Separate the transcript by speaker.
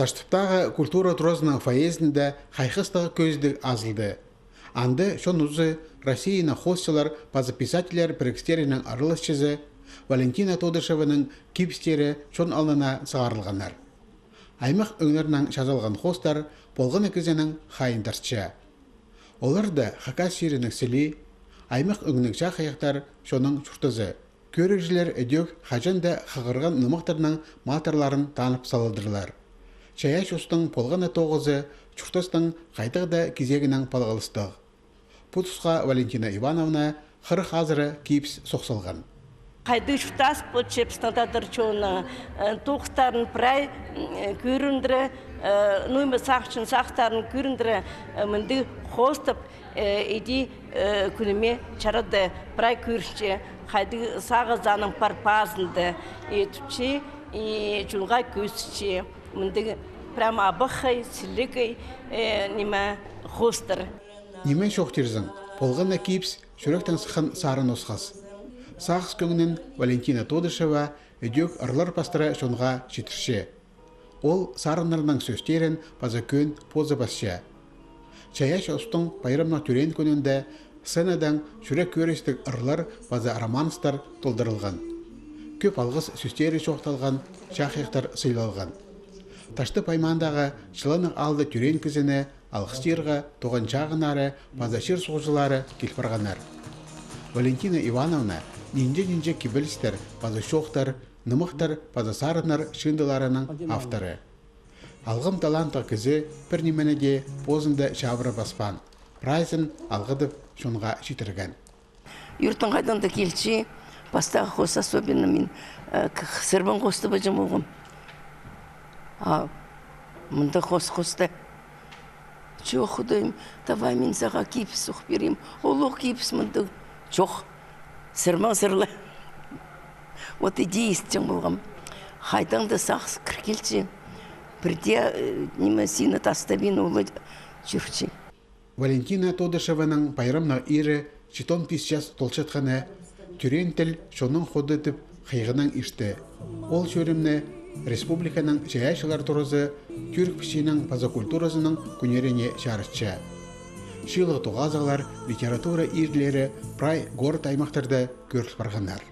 Speaker 1: Таштыптағы культура тұрозының фаезінде хайхыстығы көзді азылды. Анды шон ұзы Россияна хостелар пазы писателер бірікстерінің арылысчызы Валентина Тодышеваның кипстері шон алына сағарылғанар. Аймақ өңірінің жазалған хостар болғын екізенің хайындарчы. Оларды Хакас жерінің селі, аймақ өңінің шақаяқтар шоның чұртызы. Көрікжілер өдек хажанда қағырған нымақтарының матырларын танып салыдырлар. Чаяш ұстың полғаны тоғызы чұртыстың қайтығда кезегінің палғылыстығы. Путусқа Валентина Ивановна қырық азыры кипс соқсылған.
Speaker 2: Қайды шутас почепстандадыр чоны тоқтарын прай көріндірі, нөймі сақшын сақтарын көріндірі мінді қостып еди күніме чарады прай көрінше қайды сағы заның парпазынды етіпче жүнға көсіче мінді прямо абықай, сілігай неме қостыр.
Speaker 1: Немен шоқтырзың, полғана кипс жүректен сықын сарын осқас. Сағыз көңінен Валентина Тодышева өдек ұрлар пастыры шонға жетірше. Ол сарынларының сөстерін базы көн позы басшы. Чаяш ұстың байрамна түрен көнінде сценадан жүрек көрестік ұрлар базы романстар толдырылған. Көп алғыз сөстері шоқталған, шақиқтар сыйлалған. Ташты паймандағы шылының алды түрен кізіні алғыстырға тоған жағынары базашыр соғжылары келпірғанар. Валентина Ивановна нинже кибелістер, базы шоқтар, нымықтар, базы сарынар шындыларының авторы. Алғым таланты кізі бір неменеге позында шабыры баспан. Прайзын алғыдып шонға жетірген.
Speaker 2: Юртын қайданда келші, бастағы қос особенно мен сырбан қосты бәжім оғым. Мұнда қосты. Чо, құдайым, давай мен саға кипс ұқ берем. Олық кипс мұнда. Жоқ, сырман сырлы. Вот иди істен болғам. Қайдаңда сақсы кіркелші. Бірде неме сені таставин олы жүрші.
Speaker 1: Валентина Тодышеваның пайрамна ирі читон писчас толчатқаны түрен тіл шоның ходы тіп қиғынан ішті. Ол шөрімні республиканың жаяшылар тұрызы түрк пішінің пазакультурасының күнеріне шарышчы. Шилы тұғазалар, литература ирлері прай город аймақтарды көріп барғандар.